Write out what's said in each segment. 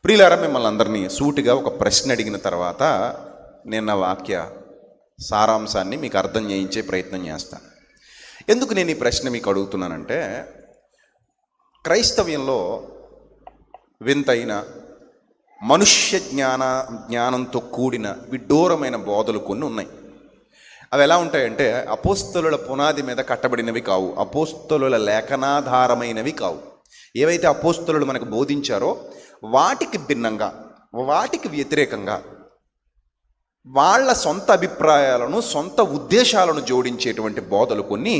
ప్రియులారా, మిమ్మల్ని అందరినీ సూటిగా ఒక ప్రశ్న అడిగిన తర్వాత నేను నా వాక్య సారాంశాన్ని మీకు అర్థం చేయించే ప్రయత్నం చేస్తాను. ఎందుకు నేను ఈ ప్రశ్న మీకు అడుగుతున్నానంటే, క్రైస్తవ్యంలో వింతైన మనుష్య జ్ఞానంతో కూడిన విడ్డూరమైన బోధలు కొన్ని ఉన్నాయి. అవి ఎలా ఉంటాయంటే, అపోస్తలుల పునాది మీద కట్టబడినవి కావు, అపోస్తలుల లేఖనాధారమైనవి కావు. ఏవైతే అపోస్తలులు మనకు బోధించారో వాటికి భిన్నంగా, వాటికి వ్యతిరేకంగా వాళ్ళ సొంత అభిప్రాయాలను, సొంత ఉద్దేశాలను జోడించేటువంటి బోధలు కొన్ని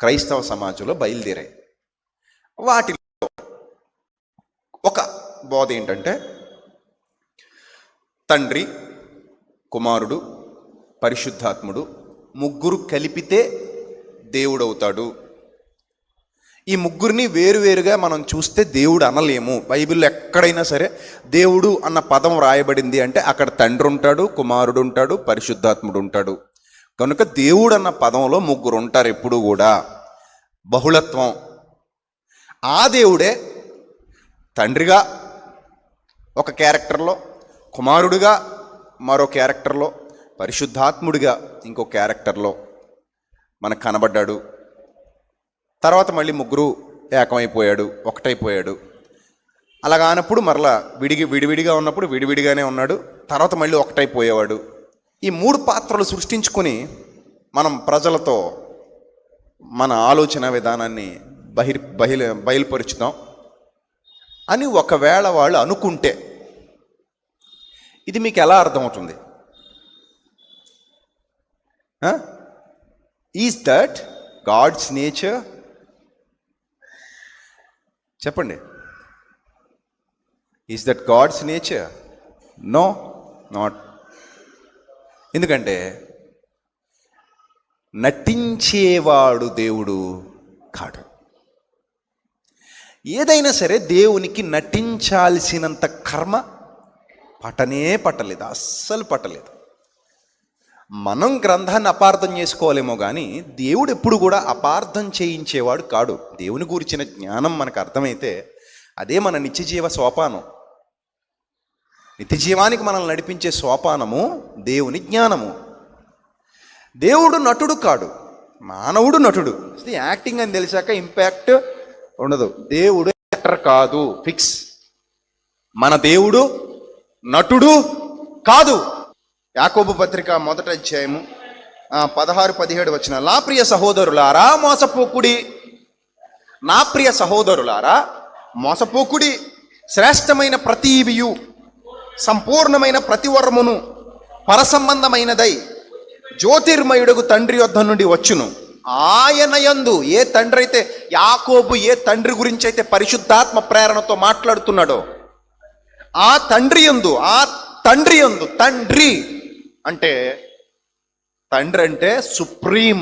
క్రైస్తవ సమాజంలో బయలుదేరాయి. వాటిలో ఒక బోధ ఏంటంటే, తండ్రి, కుమారుడు, పరిశుద్ధాత్ముడు ముగ్గురు కలిపితే దేవుడవుతాడు. ఈ ముగ్గురిని వేరువేరుగా మనం చూస్తే దేవుడు అనలేము. బైబిల్లో ఎక్కడైనా సరే దేవుడు అన్న పదం రాయబడింది అంటే అక్కడ తండ్రి ఉంటాడు, కుమారుడు ఉంటాడు, పరిశుద్ధాత్ముడు ఉంటాడు. కనుక దేవుడు అన్న పదంలో ముగ్గురు ఉంటారు ఎప్పుడు కూడా. బహుళత్వం. ఆ దేవుడే తండ్రిగా ఒక క్యారెక్టర్లో, కుమారుడిగా మరో క్యారెక్టర్లో, పరిశుద్ధాత్ముడిగా ఇంకో క్యారెక్టర్లో మనకు కనబడ్డాడు. తర్వాత మళ్ళీ ముగ్గురు ఏకమైపోయాడు, ఒకటైపోయాడు. అలా కానప్పుడు మరలా విడివిడిగా ఉన్నప్పుడు విడివిడిగానే ఉన్నాడు, తర్వాత మళ్ళీ ఒకటైపోయేవాడు. ఈ మూడు పాత్రలు సృష్టించుకొని మనం ప్రజలతో మన ఆలోచన విధానాన్ని బయలుపరుచుతాం అని ఒకవేళ వాళ్ళు అనుకుంటే, ఇది మీకు ఎలా అర్థమవుతుంది? Is that God's nature? చెప్పండి. Is that God's nature? No, not. ఎందుకంటే నటించేవాడు దేవుడు కాడు. ఏదైనా సరే దేవునికి నటించాల్సినంత కర్మ పట్టలేదు, అస్సలు పట్టలేదు. మనం గ్రంథాన్ని అపార్థం చేసుకోవాలేమో కానీ దేవుడు ఎప్పుడు కూడా అపార్థం చేయించేవాడు కాడు. దేవుని గురించిన జ్ఞానం మనకు అర్థమైతే అదే మన నిత్యజీవ సోపానం. నిత్యజీవానికి మనల్ని నడిపించే సోపానము దేవుని జ్ఞానము. దేవుడు నటుడు కాడు, మానవుడు నటుడు. యాక్టింగ్ అని తెలిసాక ఇంపాక్ట్ ఉండదు. దేవుడు యాక్టర్ కాదు, ఫిక్స్. మన దేవుడు నటుడు కాదు. యాకోబు పత్రిక 1వ అధ్యాయము 16-17 వచనం. నా ప్రియ సహోదరులారా మోసపోకుడి, నా ప్రియ సహోదరులారా మోసపోకుడి. శ్రేష్టమైన ప్రతి ఈవియు, సంపూర్ణమైన ప్రతి వరమును పరసంబంధమైనదై జ్యోతిర్మయుడగు తండ్రి యొద్ద నుండి వచ్చును. ఆయన యందు, ఏ తండ్రి అయితే యాకోబు ఏ తండ్రి గురించి అయితే పరిశుద్ధాత్మ ప్రేరణతో మాట్లాడుతున్నాడో ఆ తండ్రి యందు, తండ్రి అంటే తండ్రి అంటే సుప్రీం,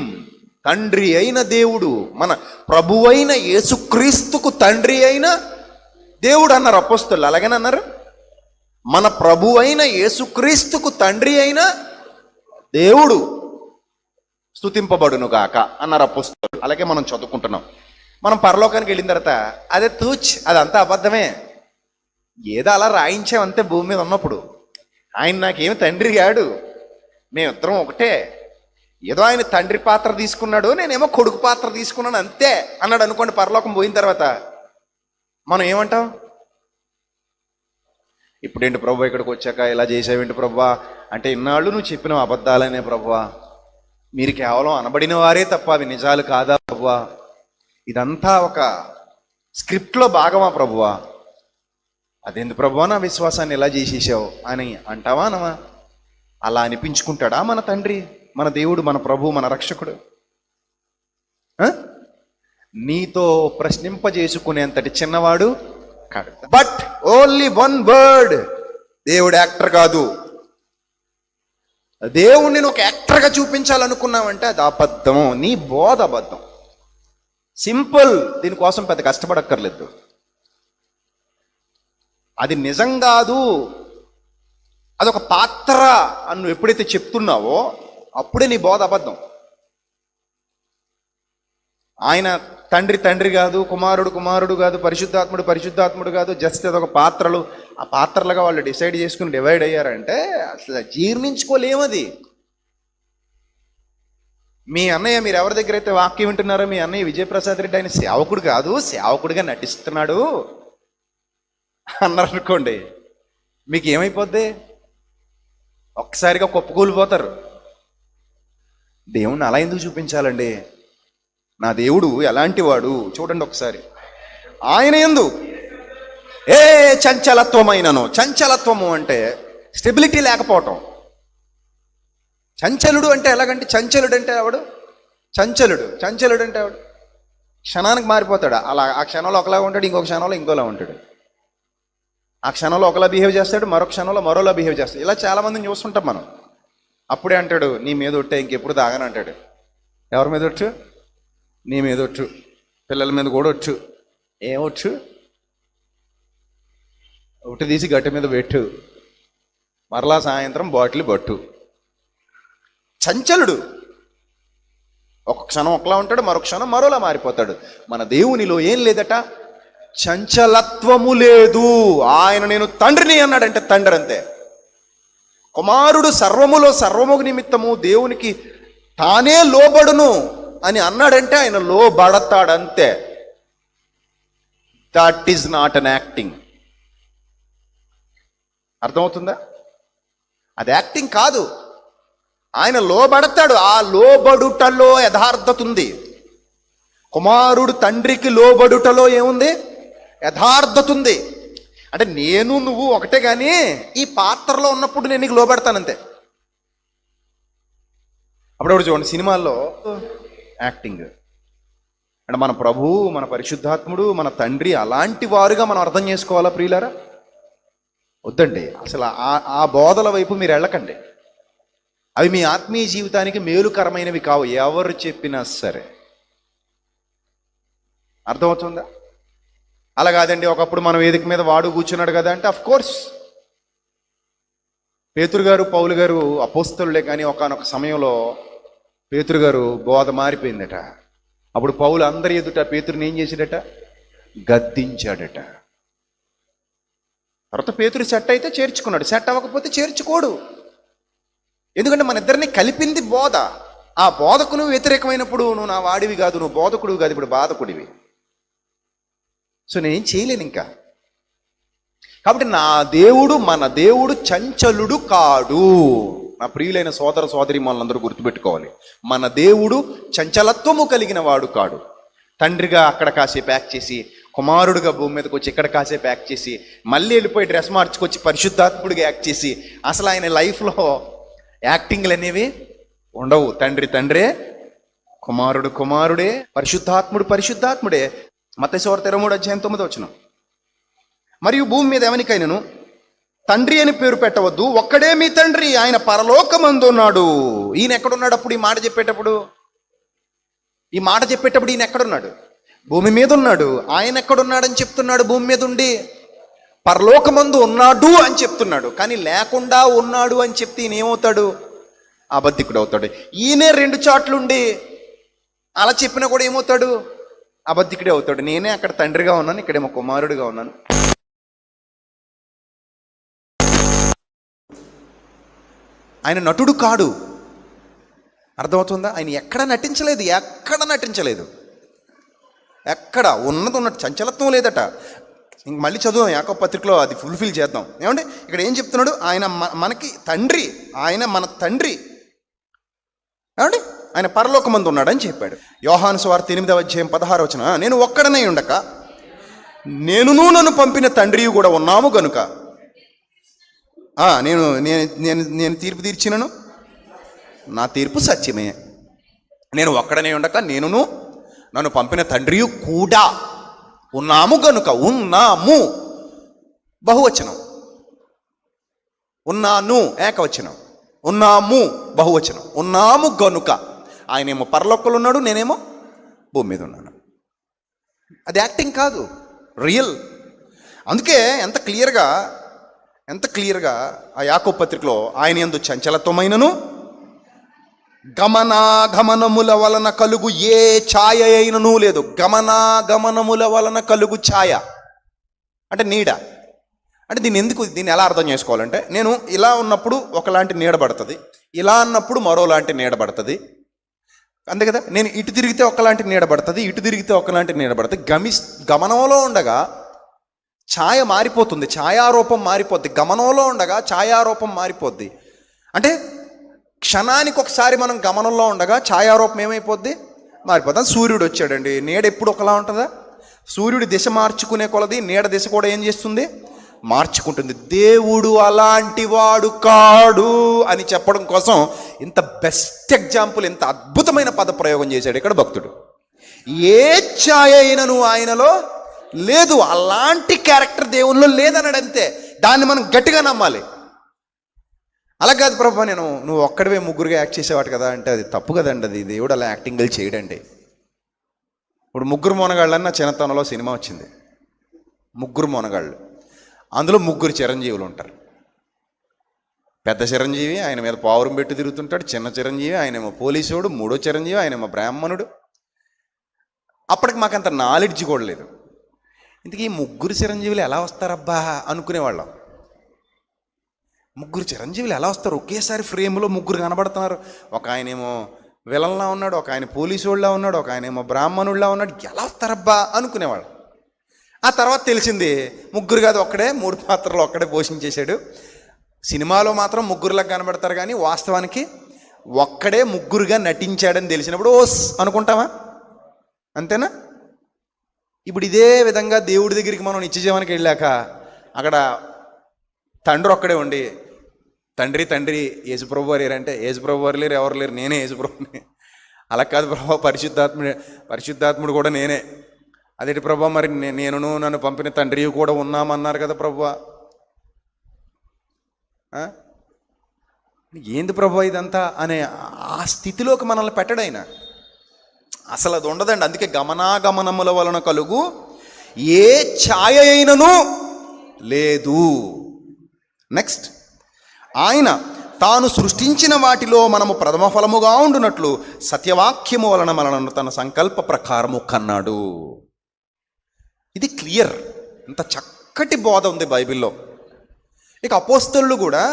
తండ్రి అయిన దేవుడు, మన ప్రభువైన యేసుక్రీస్తుకు తండ్రి అయిన దేవుడు అన్నారు అపోస్తలులు. అలాగనే అన్నారు, మన ప్రభువైన యేసుక్రీస్తుకు తండ్రి అయిన దేవుడు స్తుతింపబడును గాక అన్నారు అపోస్తలులు. అలాగే మనం చదువుకుంటున్నాం. మనం పరలోకానికి వెళ్ళిన తర్వాత అదే అదంతా అబద్ధమే, ఏదో అలా రాయించామంతే భూమి మీద ఉన్నప్పుడు. ఆయన నాకేమి తండ్రి కాడు, మేమిద్దరం ఒకటే. ఏదో ఆయన తండ్రి పాత్ర తీసుకున్నాడు, నేనేమో కొడుకు పాత్ర తీసుకున్నాను అంతే అన్నాడు అనుకోండి. పరలోకం పోయిన తర్వాత మనం ఏమంటాం? ఇప్పుడేంటి ప్రభు ఇక్కడికి వచ్చాక ఇలా చేసావేంటి ప్రభు అంటే, ఇన్నాళ్ళు నువ్వు చెప్పిన అబద్ధాలనే ప్రభు, మీరు కేవలం అనబడిన వారే తప్ప అవి నిజాలు కాదా ప్రభు? ఇదంతా ఒక స్క్రిప్ట్లో భాగమా ప్రభువా? అదేంది ప్రభువా నా విశ్వాసాన్ని ఎలా చేసేసావు అని అంటావా అనవా? అలా అనిపించుకుంటాడా మన తండ్రి, మన దేవుడు, మన ప్రభు, మన రక్షకుడు? నీతో ప్రశ్నింపజేసుకునేంతటి చిన్నవాడు కాడు. బట్ ఓన్లీ వన్ వర్డ్, దేవుడు యాక్టర్ కాదు. దేవుణ్ణి ఒక యాక్టర్గా చూపించాలనుకున్నావంటే అది అబద్ధం, నీ బోధ అబద్ధం. సింపుల్, దీనికోసం పెద్ద కష్టపడక్కర్లేదు. అది నిజం కాదు, అదొక పాత్ర అని నువ్వు ఎప్పుడైతే చెప్తున్నావో అప్పుడే నీ బోధ అబద్ధం. ఆయన తండ్రి తండ్రి కాదు, కుమారుడు కుమారుడు కాదు, పరిశుద్ధాత్ముడు పరిశుద్ధాత్ముడు కాదు, జస్ట్ అదొక పాత్రలు. ఆ పాత్రలుగా వాళ్ళు డిసైడ్ చేసుకుని డివైడ్ అయ్యారంటే అసలు జీర్ణించుకోలేమది. మీ అన్నయ్య, మీరు ఎవరి దగ్గర అయితే వాక్యం వింటున్నారో, మీ అన్నయ్య విజయప్రసాద్ రెడ్డి ఆయన సేవకుడు కాదు, సేవకుడిగా నటిస్తున్నాడు అన్నారు అనుకోండి, మీకు ఏమైపోద్ది? ఒక్కసారిగా కుప్పకూలిపోతారు. దేవుణ్ణి అలా ఎందుకు చూపించాలండి? నా దేవుడు ఎలాంటి వాడు చూడండి ఒకసారి. ఆయన యందు ఏ చంచలత్వమైనను, చంచలత్వము అంటే స్టెబిలిటీ లేకపోవటం. చంచలుడు అంటే ఎలాగంటే, చంచలుడు అంటే ఎవడు? చంచలుడు అంటే ఎవడు? క్షణానికి మారిపోతాడు. అలా ఆ క్షణంలో ఒకలా ఉంటాడు, ఇంకొక క్షణంలో ఇంకోలా ఉంటాడు. ఆ క్షణంలో ఒకలా బిహేవ్ చేస్తాడు, మరొక క్షణంలో మరోలా బిహేవ్ చేస్తాడు. ఇలా చాలా మందిని చూస్తుంటాం మనం. అప్పుడే అంటాడు, నీ మీద ఒట్టే ఇంకెప్పుడు తాగని అంటాడు. ఎవరి మీద ఒట్టు? నీ మీద ఒట్టు, పిల్లల మీద కూడా వచ్చు. ఏమొచ్చు? ఒట్టు తీసి గట్టి మీద పెట్టు, మరలా సాయంత్రం బాటిల్ పట్టు. చంచలుడు. ఒక క్షణం ఒకలా ఉంటాడు, మరొక క్షణం మరోలా మారిపోతాడు. మన దేవునిలో ఏం లేదట? చంచలత్వము లేదు. ఆయన నేను తండ్రిని అన్నాడంటే తండ్రి అంతే. కుమారుడు సర్వములో సర్వము నిమిత్తము దేవునికి తానే లోబడును అని అన్నాడంటే ఆయన లోబడతాడంతే. That is not an acting. అర్థమవుతుందా? అది యాక్టింగ్ కాదు. ఆయన లోబడతాడు. ఆ లోబడుటలో యథార్థత ఉంది. కుమారుడు తండ్రికి లోబడుటలో ఏముంది? యథార్థత ఉంది. అంటే నేను నువ్వు ఒకటే, కానీ ఈ పాత్రలో ఉన్నప్పుడు నేను నీకు లోబడతానంతే. అప్పుడప్పుడు చూడండి సినిమాల్లో యాక్టింగ్ అంటే మన ప్రభువు, మన పరిశుద్ధాత్ముడు, మన తండ్రి అలాంటి వారుగా మనం అర్థం చేసుకోవాలా ప్రియులారా? వద్దండి. అసలు ఆ బోధల వైపు మీరు వెళ్ళకండి. అవి మీ ఆత్మీయ జీవితానికి మేలుకరమైనవి కావు, ఎవరు చెప్పినా సరే. అర్థమవుతుందా? అలా కాదండి, ఒకప్పుడు మన వేదిక మీద వాడు కూర్చున్నాడు కదా అంటే అఫ్ కోర్స్ పేతురు గారు, పౌలు గారు అపోస్తలులే, కానీ ఒకానొక సమయంలో పేతురు గారు బోధ మారిపోయిందట. అప్పుడు పౌలు అందరి ఎదుట పేతురుని ఏం చేశాడట? గద్దించాడట. తర్వాత పేతురు సెట్ అయితే చేర్చుకున్నాడు, సెట్ అవ్వకపోతే చేర్చుకోడు. ఎందుకంటే మన ఇద్దరిని కలిపింది బోధ. ఆ బోధకు నువ్వు వ్యతిరేకమైనప్పుడు నువ్వు నా వాడివి కాదు, నువ్వు బోధకుడివి కాదు, ఇప్పుడు బాధకుడివి. సో నేనేం చేయలేను ఇంకా. కాబట్టి నా దేవుడు, మన దేవుడు చంచలుడు కాడు. నా ప్రియులైన సోదర సోదరి మనందరూ గుర్తుపెట్టుకోవాలి, మన దేవుడు చంచలత్వము కలిగిన వాడు కాడు. తండ్రిగా అక్కడ కాసేపు యాక్ట్ చేసి, కుమారుడుగా భూమి మీదకి వచ్చి ఇక్కడ కాసేపు యాక్ట్ చేసి, మళ్ళీ వెళ్ళిపోయి డ్రెస్ మార్చుకొచ్చి పరిశుద్ధాత్ముడిగా యాక్ట్ చేసి, అసలు ఆయన లైఫ్లో యాక్టింగ్లు అనేవి ఉండవు. తండ్రి తండ్రే, కుమారుడు కుమారుడే, పరిశుద్ధాత్ముడు పరిశుద్ధాత్ముడే. మత్తయి సువార్త 23:9 మరియు భూమి మీద ఎవనికైనను తండ్రి అని పేరు పెట్టవద్దు, ఒక్కడే మీ తండ్రి, ఆయన పరలోకమందు ఉన్నాడు. ఈయన ఎక్కడున్నాడు? అప్పుడు ఈ మాట చెప్పేటప్పుడు ఈయన ఎక్కడున్నాడు? భూమి మీద ఉన్నాడు. ఆయన ఎక్కడున్నాడని చెప్తున్నాడు? భూమి మీద ఉండి పరలోకమందు ఉన్నాడు అని చెప్తున్నాడు. కానీ లేకుండా ఉన్నాడు అని చెప్తే ఈయన ఏమవుతాడు? అబద్ధికుడు అవుతాడు. ఈయనే 2 చోట్లుండి అలా చెప్పినా కూడా ఏమవుతాడు? అబద్ధికుడే అవుతాడు. నేనే అక్కడ తండ్రిగా ఉన్నాను, ఇక్కడేమో కుమారుడిగా ఉన్నాను. ఆయన నటుడు కాడు. అర్థమవుతుందా? ఆయన ఎక్కడ నటించలేదు, ఎక్కడ ఉన్నది ఉన్నట్టు. చంచలత్వం లేదట. ఇంక మళ్ళీ చదువు యాకోబు పత్రికలో, అది ఫుల్ఫిల్ చేద్దాం. ఏమంటే ఇక్కడ ఏం చెప్తున్నాడు? ఆయన మనకి తండ్రి, ఆయన మన తండ్రి. ఏమండి ఆయన పరలోకమందు ఉన్నాడని చెప్పాడు. యోహాను సువార్త 8:16 నేను ఒక్కడనై ఉండక నేనును నన్ను పంపిన తండ్రి కూడా ఉన్నాము గనుక నేను తీర్పు తీర్చినను, నా తీర్పు సత్యమే. నేను ఒక్కడనే ఉండక నేనును నన్ను పంపిన తండ్రి కూడా ఉన్నాము గనుక. ఉన్నాము బహువచనం, ఉన్నాను ఏకవచనం, ఉన్నాము బహువచనం. ఉన్నాము గనుక. ఆయనేమో పరలోకంలో ఉన్నాడు, నేనేమో భూమి మీద ఉన్నాను. అది యాక్టింగ్ కాదు, రియల్. అందుకే ఎంత క్లియర్గా ఆ యాకోబు పత్రికలో ఆయన యందు చంచలత్వమైనను గమనాగమనముల వలన కలుగు ఏ ఛాయ అయినను లేదు. గమనాగమనముల వలన కలుగు ఛాయ అంటే నీడ. అంటే దీన్ని ఎలా అర్థం చేసుకోవాలంటే, నేను ఇలా ఉన్నప్పుడు ఒకలాంటి నీడ పడుతుంది, ఇలా అన్నప్పుడు మరోలాంటి నీడ పడుతుంది, అంతే కదా. నేను ఇటు తిరిగితే ఒకలాంటి నీడ పడుతుంది, ఇటు తిరిగితే ఒకలాంటి నీడ పడుతుంది. గమనంలో ఉండగా ఛాయ మారిపోతుంది, ఛాయారూపం మారిపోద్ది. గమనంలో ఉండగా ఛాయారూపం మారిపోద్ది. అంటే క్షణానికి ఒకసారి మనం గమనంలో ఉండగా ఛాయారూపం ఏమైపోద్ది, మారిపోద్ది. సూర్యుడు వచ్చాడండి, నీడ ఎప్పుడు ఒకలా ఉంటుందా? సూర్యుడి దిశ మార్చుకునే కొలది నీడ దిశ కూడా ఏం చేస్తుంది, మార్చుకుంటుంది. దేవుడు అలాంటి వాడు కాడు అని చెప్పడం కోసం ఇంత బెస్ట్ ఎగ్జాంపుల్, ఇంత అద్భుతమైన పద ప్రయోగం చేశాడు ఇక్కడ భక్తుడు. ఏ ఛాయ అయినను ఆయనలో లేదు, అలాంటి క్యారెక్టర్ దేవునిలో లేదన్నాడు అంతే. దాన్ని మనం గట్టిగా నమ్మాలి. అలా కాదు ప్రభు, నువ్వు ఒక్కడివే ముగ్గురుగా యాక్ట్ చేసేవాడు కదా అంటే అది తప్పు కదండి. అది దేవుడు అలా యాక్టింగ్లు చేయడండి. ఇప్పుడు ముగ్గురు మొనగాళ్ళన్న చిన్నతనంలో సినిమా వచ్చింది, ముగ్గురు మొనగాళ్ళు. అందులో ముగ్గురు చిరంజీవులు ఉంటారు. పెద్ద చిరంజీవి ఆయన మీద పావురం పెట్టి తిరుగుతుంటాడు, చిన్న చిరంజీవి ఆయనేమో పోలీసుడు, మూడో చిరంజీవి ఆయనేమో బ్రాహ్మణుడు. అప్పటికి మాకంత నాలెడ్జ్ కూడా లేదు. ఇంతకీ ముగ్గురు చిరంజీవులు ఎలా వస్తారబ్బా అనుకునేవాళ్ళం. ముగ్గురు చిరంజీవులు ఎలా వస్తారు, ఒకేసారి ఫ్రేమ్లో ముగ్గురు కనబడుతున్నారు. ఒక ఆయనేమో విలన్లా ఉన్నాడు, ఒక ఆయన పోలీసుడిలా ఉన్నాడు, ఒక ఆయనేమో బ్రాహ్మణుడిలా ఉన్నాడు, ఎలా వస్తారబ్బా అనుకునేవాళ్ళం. ఆ తర్వాత తెలిసింది ముగ్గురు కాదు, ఒక్కడే 3 పాత్రలు ఒక్కడే పోషించేశాడు. సినిమాలో మాత్రం ముగ్గురులా కనబడతారు, కానీ వాస్తవానికి ఒక్కడే ముగ్గురుగా నటించాడని తెలిసినప్పుడు ఓస్ అనుకుంటామా? అంతేనా? ఇప్పుడు ఇదే విధంగా దేవుడి దగ్గరికి మనం నిత్యజీవానికి వెళ్ళాక అక్కడ తండ్రి ఒక్కడే ఉండి, తండ్రి తండ్రి యేసుప్రభు వారు అంటే యేసుప్రభు వారు లేరు, ఎవరు లేరు, నేనే యేసుప్రభుని. అలా కాదు ప్రభు, పరిశుద్ధాత్ముడు కూడా నేనే. అదేంటి ప్రభు, మరి నన్ను పంపిన తండ్రి కూడా ఉన్నామన్నారు కదా ప్రభు. ఏంది ప్రభు ఇదంతా అనే ఆ స్థితిలోకి మనల్ని పెట్టడైనా అసలు అది ఉండదండి. అందుకే గమనాగమనముల వలన కలుగు ఏ ఛాయ అయినను లేదు. నెక్స్ట్, ఆయన తాను సృష్టించిన వాటిలో మనము ప్రథమ ఫలముగా ఉండునట్లు సత్యవాక్యము వలన మనలను తన సంకల్ప ప్రకారము కన్నాడు. ఇది క్లియర్. ఇంత చక్కటి బోధ ఉంది బైబిల్లో. ఇక అపోస్తలులు కూడా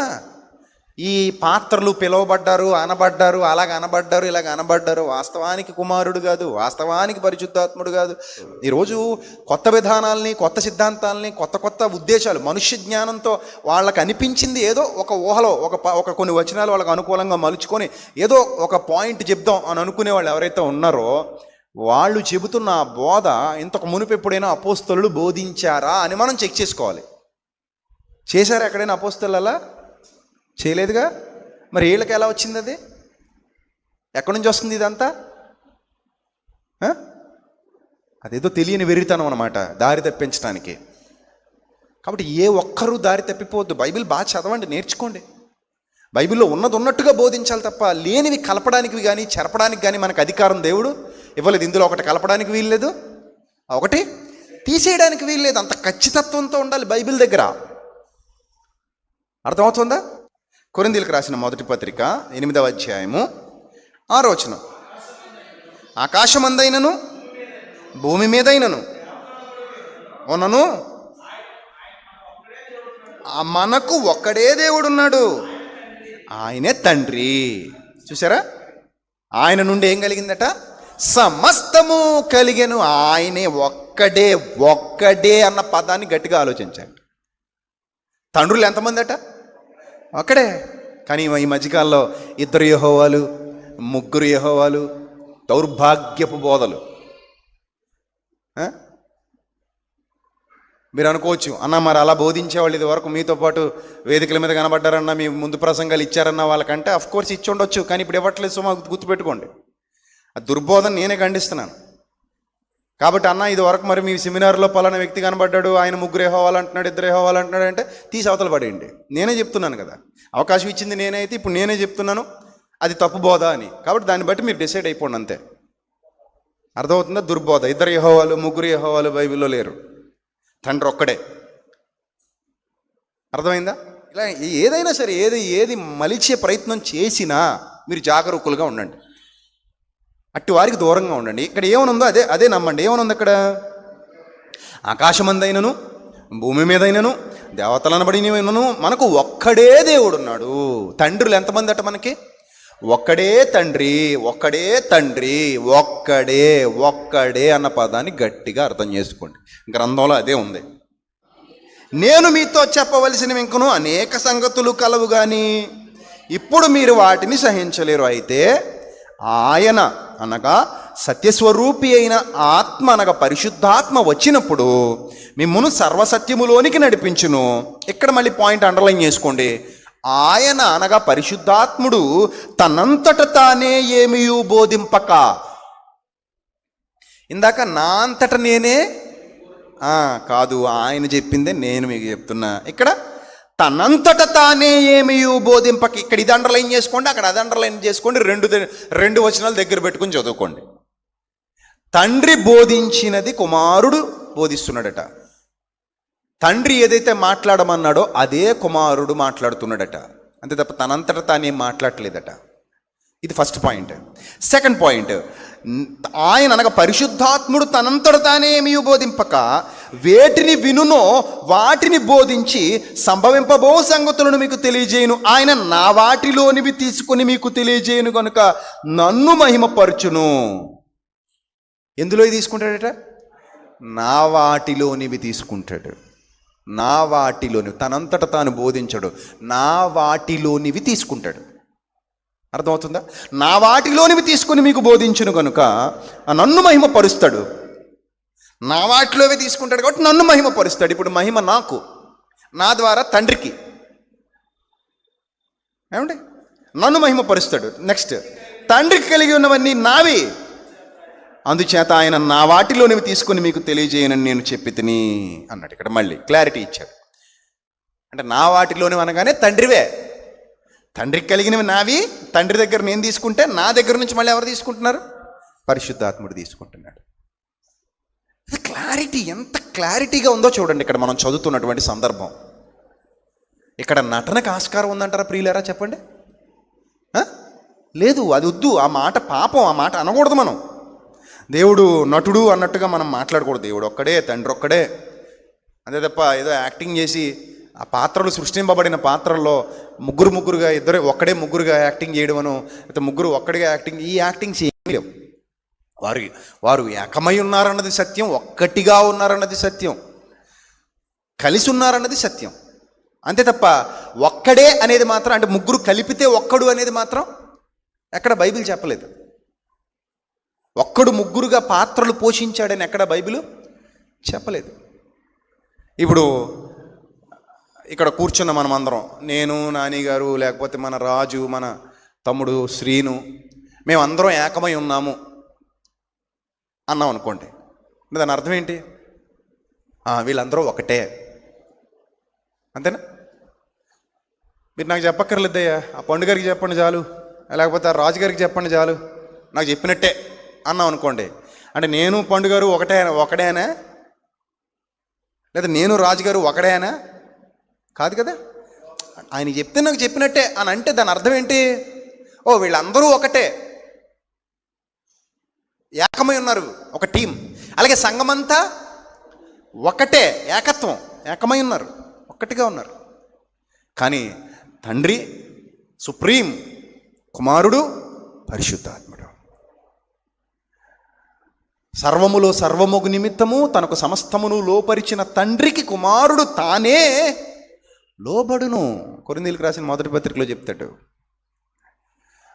ఈ పాత్రలు పిలువబడ్డారు, అనబడ్డారు, అలాగ అనబడ్డారు, ఇలాగ అనబడ్డారు. వాస్తవానికి కుమారుడు కాదు, వాస్తవానికి పరిశుద్ధాత్ముడు కాదు. ఈరోజు కొత్త విధానాల్ని, కొత్త సిద్ధాంతాలని, కొత్త ఉద్దేశాలు మనుష్య జ్ఞానంతో వాళ్ళకి అనిపించింది ఏదో ఒక ఊహలో ఒక కొన్ని వచనాలు వాళ్ళకి అనుకూలంగా మలుచుకొని ఏదో ఒక పాయింట్ చెప్దాం అని అనుకునే వాళ్ళు ఎవరైతే ఉన్నారో వాళ్ళు చెబుతున్న ఆ బోధ ఇంతకు మునుపు ఎప్పుడైనా అపోస్తలులు బోధించారా అని మనం చెక్ చేసుకోవాలి. చేశారా ఎక్కడైనా అపోస్తలు? అలా చేయలేదుగా. మరి వీళ్ళకి ఎలా వచ్చింది? అది ఎక్కడి నుంచి వస్తుంది ఇదంతా? అదేదో తెలియని వెర్రితనం అనమాట, దారి తప్పించడానికి. కాబట్టి ఏ ఒక్కరూ దారి తప్పిపోవద్దు. బైబిల్ బాగా చదవండి, నేర్చుకోండి. బైబిల్లో ఉన్నది ఉన్నట్టుగా బోధించాలి తప్ప లేనివి కలపడానికి కానీ చెరపడానికి కానీ మనకు అధికారం దేవుడు ఇవ్వలేదు. ఇందులో ఒకటి కలపడానికి వీల్లేదు, ఒకటి తీసేయడానికి వీల్లేదు. అంత ఖచ్చితత్వంతో ఉండాలి బైబిల్ దగ్గర. అర్థమవుతుందా? కొరింథీయులకు రాసిన మొదటి పత్రిక 8వ అధ్యాయము 6వ వచనం. ఆకాశమందైనను భూమి మీదైనను ఉన్నను మనకు ఒక్కడే దేవుడున్నాడు, ఆయనే తండ్రి. చూసారా? ఆయన నుండి ఏం కలిగిందట? సమస్తము కలిగెను. ఆయనే ఒక్కడే అన్న పదాన్ని గట్టిగా ఆలోచించండి. తండ్రులు ఎంతమంది అట? ఒక్కడే. కానీ ఈ మధ్యకాలంలో 2 యెహోవాలు, 3 యెహోవాలు, దౌర్భాగ్యపు బోధలు. మీరు అనుకోవచ్చు, అన్న మరి అలా బోధించేవాళ్ళు ఇది వరకు మీతో పాటు వేదికల మీద కనబడ్డారన్న, మీ ముందు ప్రసంగాలు ఇచ్చారన్న వాళ్ళకంటే అఫ్కోర్స్ ఇచ్చి ఉండొచ్చు, కానీ ఇప్పుడు ఇవ్వట్లేదు. సో మాకు గుర్తుపెట్టుకోండి, ఆ దుర్బోధన నేనే ఖండిస్తున్నాను. కాబట్టి అన్న ఇది వరకు మరి మీ సెమినార్లో పలానా వ్యక్తి కనబడ్డాడు, ఆయన 3 యెహోవాలంటున్నాడు, 2 యెహోవాలంటున్నాడు అంటే తీసి అవతల పడేయండి. నేనే చెప్తున్నాను కదా, అవకాశం ఇచ్చింది నేనే అయితే ఇప్పుడు నేనే చెప్తున్నాను అది తప్పు బోధ అని. కాబట్టి దాన్ని బట్టి మీరు డిసైడ్ అయిపోండి అంతే. అర్థమవుతుందా? దుర్బోధ. 2 యెహోవాలు, 3 యెహోవాలు బైబిల్లో లేరు, తండ్రి ఒక్కడే. అర్థమైందా? ఇలా ఏదైనా సరే ఏది మలిచే ప్రయత్నం చేసినా మీరు జాగరూకులుగా ఉండండి, అట్టి వారికి దూరంగా ఉండండి. ఇక్కడ ఏమనుందో అదే అదే నమ్మండి. ఏమనుంది అక్కడ? ఆకాశమందైనను భూమి మీదైనను దేవతలనబడినను మనకు ఒక్కడే దేవుడున్నాడు. తండ్రులు ఎంతమంది అట మనకి? ఒక్కడే తండ్రి, ఒక్కడే తండ్రి, ఒక్కడే ఒక్కడే అన్న పదాన్ని గట్టిగా అర్థం చేసుకోండి. గ్రంథంలో అదే ఉంది. నేను మీతో చెప్పవలసినవి ఇంకను అనేక సంగతులు కలవు కానీ ఇప్పుడు మీరు వాటిని సహించలేరు. అయితే ఆయన అనగా సత్యస్వరూపి అయిన ఆత్మ అనగా పరిశుద్ధాత్మ వచ్చినప్పుడు మిమ్మును సర్వసత్యములోనికి నడిపించును. ఇక్కడ మళ్ళీ పాయింట్ అండర్లైన్ చేసుకోండి. ఆయన అనగా పరిశుద్ధాత్ముడు తనంతట తానే ఏమీయూ బోధింపక, ఇందాక నా అంతట నేనే కాదు, ఆయన చెప్పిందే నేను మీకు చెప్తున్నా. ఇక్కడ తనంతట తానే ఏమీయూ బోధింపక, ఇక్కడ ఇది అండర్లైన్ చేసుకోండి, అక్కడ అది అండర్లైన్ చేసుకోండి. రెండు వచనాలు దగ్గర పెట్టుకుని చదువుకోండి. తండ్రి బోధించినది కుమారుడు బోధిస్తున్నాడట. తండ్రి ఏదైతే మాట్లాడమన్నాడో అదే కుమారుడు మాట్లాడుతున్నాడట, అంతే తప్ప తనంతట తానేం మాట్లాడలేదట. ఇది ఫస్ట్ పాయింట్. సెకండ్ పాయింట్, ఆయన అనగా పరిశుద్ధాత్ముడు తనంతట తానే ఏమీ బోధింపక వేటిని వినునో వాటిని బోధించి సంభవింపబో సంగతులను మీకు తెలియజేయును. ఆయన నా వాటిలోనివి తీసుకుని మీకు తెలియజేయును కనుక నన్ను మహిమపరచును. ఎందులో తీసుకుంటాడట? నా వాటిలోనివి తీసుకుంటాడు. నా వాటిలోని, తనంతట తాను బోధించడు, నా వాటిలోనివి తీసుకుంటాడు. అర్థమవుతుందా? నా వాటిలోనివి తీసుకుని మీకు బోధించును కనుక నన్ను మహిమపరుస్తాడు. నా వాటిలోవి తీసుకుంటాడు కాబట్టి నన్ను మహిమపరుస్తాడు. ఇప్పుడు మహిమ నాకు, నా ద్వారా తండ్రికి. ఏమండి? నన్ను మహిమపరుస్తాడు. నెక్స్ట్, తండ్రికి కలిగి ఉన్నవన్నీ నావి, అందుచేత ఆయన నా వాటిలోనివి తీసుకుని మీకు తెలియజేయనని నేను చెప్పి తిని అన్నాడు. ఇక్కడ మళ్ళీ క్లారిటీ ఇచ్చాడు. అంటే నా వాటిలోనివి అనగానే తండ్రివే, తండ్రికి కలిగినవి నావి, తండ్రి దగ్గర నేను తీసుకుంటే నా దగ్గర నుంచి మళ్ళీ ఎవరు తీసుకుంటున్నారు? పరిశుద్ధాత్ముడు తీసుకుంటున్నాడు. ఇది క్లారిటీ, ఎంత క్లారిటీగా ఉందో చూడండి ఇక్కడ మనం చదువుతున్నటువంటి సందర్భం. ఇక్కడ నటనకు ఆస్కారం ఉందంటారా ప్రియులారా? చెప్పండి. లేదు, అది వద్దు. ఆ మాట పాపం, ఆ మాట అనకూడదు. మనం దేవుడు నటుడు అన్నట్టుగా మనం మాట్లాడకూడదు. దేవుడు ఒక్కడే, తండ్రి ఒక్కడే, అంతే తప్ప ఏదో యాక్టింగ్ చేసి ఆ పాత్రలు, సృష్టింపబడిన పాత్రల్లో ముగ్గురుగా, ఇద్దరు ఒక్కడే ముగ్గురుగా యాక్టింగ్ చేయడమను, అయితే ముగ్గురు ఒక్కడిగా యాక్టింగ్, ఈ యాక్టింగ్స్ ఏమీ లేవు. వారు ఏకమై ఉన్నారన్నది సత్యం, ఒక్కటిగా ఉన్నారన్నది సత్యం, కలిసి ఉన్నారన్నది సత్యం. అంతే తప్ప ఒక్కడే అనేది మాత్రం, అంటే ముగ్గురు కలిపితే ఒక్కడు అనేది మాత్రం ఎక్కడ బైబిల్ చెప్పలేదు. ఒక్కడు ముగ్గురుగా పాత్రలు పోషించాడని ఎక్కడ బైబిల్ చెప్పలేదు. ఇప్పుడు ఇక్కడ కూర్చున్న మనం అందరం, నేను, నాని గారు, లేకపోతే మన రాజు, మన తమ్ముడు శ్రీను, మేమందరం ఏకమై ఉన్నాము అన్నాం అనుకోండి. దాని అర్థం ఏంటి? వీళ్ళందరూ ఒకటే, అంతేనా? మీరు నాకు చెప్పక్కర్లేదయ్యా, ఆ పండుగారికి చెప్పండి చాలు, లేకపోతే ఆ రాజుగారికి చెప్పండి చాలు, నాకు చెప్పినట్టే అన్నాం అనుకోండి. అంటే నేను పండుగారు ఒకడేనా? లేదా నేను రాజుగారు ఒకడేనా? కాదు కదా. ఆయన చెప్తే నాకు చెప్పినట్టే అని అంటే దాని అర్థం ఏంటి? వీళ్ళందరూ ఒకటే, ఏకమై ఉన్నారు, ఒక టీం. అలాగే సంఘమంతా ఒకటే, ఏకత్వం, ఏకమై ఉన్నారు, ఒక్కటిగా ఉన్నారు. కానీ తండ్రి సుప్రీం, కుమారుడు పరిశుద్ధాత్ముడు. సర్వములో సర్వముగు నిమిత్తము తనకు సమస్తమును లోపరిచిన తండ్రికి కుమారుడు తానే లోబడును. కొరింథీయులకు రాసిన మొదటి పత్రికలో చెప్తాడు.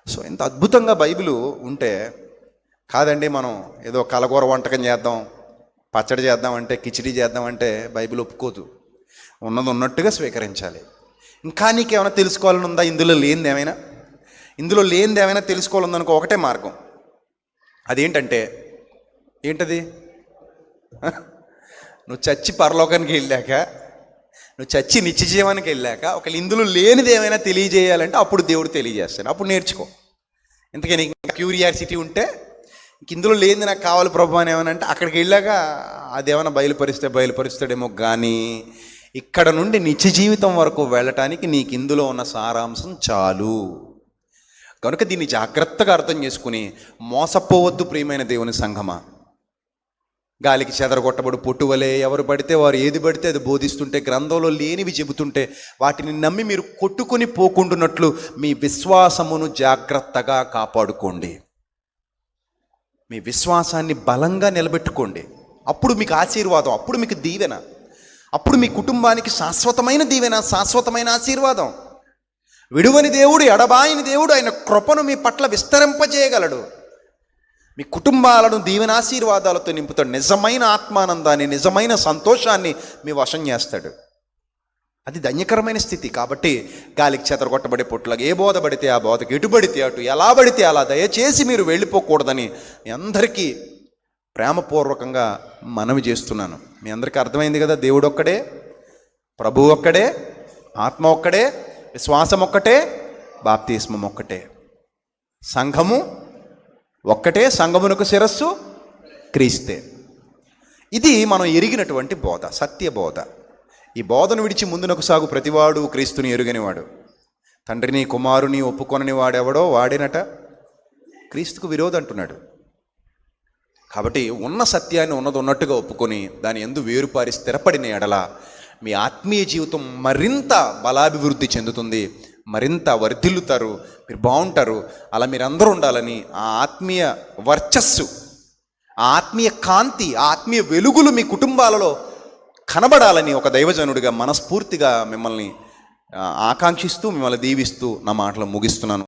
సో ఎంత అద్భుతంగా బైబిల్ ఉంటే, కాదండి మనం ఏదో కలగూర వంటకం చేద్దాం, పచ్చడి చేద్దాం అంటే, కిచిడి చేద్దాం అంటే బైబిల్ ఒప్పుకోదు. ఉన్నది ఉన్నట్టుగా స్వీకరించాలి. ఇంకా నీకేమైనా తెలుసుకోవాలని ఉందా? ఇందులో లేనిది ఏమైనా తెలుసుకోవాలనుకో, ఒకటే మార్గం. అదేంటంటే, ఏంటది? నువ్వు చచ్చి పరలోకానికి వెళ్ళాక, నువ్వు చచ్చి నిత్యజీవానికి వెళ్ళాక ఒకవేళ ఇందులో లేనిది ఏమైనా తెలియజేయాలంటే అప్పుడు దేవుడు తెలియజేస్తాను, అప్పుడు నేర్చుకో. ఇంతకీ నీకు క్యూరియాసిటీ ఉంటే ఇందులో లేనిది నాకు కావాలి ప్రభు అని ఏమనంటే అక్కడికి వెళ్ళాక అదేమైనా బయలుపరుస్తాడేమో. కానీ ఇక్కడ నుండి నిత్య జీవితం వరకు వెళ్ళటానికి నీకు ఇందులో ఉన్న సారాంశం చాలు. కనుక దీన్ని జాగ్రత్తగా అర్థం చేసుకుని మోసపోవద్దు ప్రియమైన దేవుని సంఘమా. గాలికి చెదరగొట్టబడు పొట్టువలే ఎవరు పడితే వారు ఏది పడితే అది బోధిస్తుంటే, గ్రంథంలో లేనివి చెబుతుంటే వాటిని నమ్మి మీరు కొట్టుకొని పోకుండున్నట్లు మీ విశ్వాసమును జాగ్రత్తగా కాపాడుకోండి. మీ విశ్వాసాన్ని బలంగా నిలబెట్టుకోండి. అప్పుడు మీకు ఆశీర్వాదం, అప్పుడు మీకు దీవెన, అప్పుడు మీ కుటుంబానికి శాశ్వతమైన దీవెన, శాశ్వతమైన ఆశీర్వాదం. విడువని దేవుడు, ఎడబాయని దేవుడు, ఆయన కృపను మీ పట్ల విస్తరింపజేయగలడు. మీ కుటుంబాలను దీవెనాశీర్వాదాలతో నింపుతాడు. నిజమైన ఆత్మానందాన్ని, నిజమైన సంతోషాన్ని మీ వశం చేస్తాడు. అది ధన్యకరమైన స్థితి. కాబట్టి గాలికి చెదరగొట్టబడే పొట్టులాగా ఏ బోధ పడితే ఆ బోధకి, ఎటు పడితే అటు, ఎలా పడితే అలా దయచేసి మీరు వెళ్ళిపోకూడదని మీ అందరికీ ప్రేమపూర్వకంగా మనవి చేస్తున్నాను. మీ అందరికీ అర్థమైంది కదా, దేవుడు ఒక్కడే, ప్రభువు ఒక్కడే, ఆత్మ ఒక్కడే, విశ్వాసం ఒక్కటే, బాప్తిస్మం ఒక్కటే, సంఘము ఒక్కటే, సంఘమునకు శిరస్సు క్రీస్తే. ఇది మనం ఎరిగినటువంటి బోధ, సత్య బోధ. ఈ బోధను విడిచి ముందునకు సాగు ప్రతివాడు క్రీస్తుని ఎరుగనివాడు. తండ్రిని కుమారుని ఒప్పుకొనని వాడెవడో వాడేనట క్రీస్తుకు విరోధి అంటున్నాడు. కాబట్టి ఉన్న సత్యాన్ని ఉన్నది ఉన్నట్టుగా ఒప్పుకొని దాని యందు వేరుపారి స్థిరపడిన ఎడల మీ ఆత్మీయ జీవితం మరింత బలాభివృద్ధి చెందుతుంది, మరింత వర్ధిల్లుతారు, మీరు బాగుంటారు. అలా మీరందరూ ఉండాలని, ఆ ఆత్మీయ వర్చస్సు, ఆ ఆత్మీయ కాంతి, ఆ ఆత్మీయ వెలుగులు మీ కుటుంబాలలో కనబడాలని ఒక దైవజనుడిగా మనస్ఫూర్తిగా మిమ్మల్ని ఆకాంక్షిస్తూ, మిమ్మల్ని దీవిస్తూ నా మాటలు ముగిస్తున్నాను.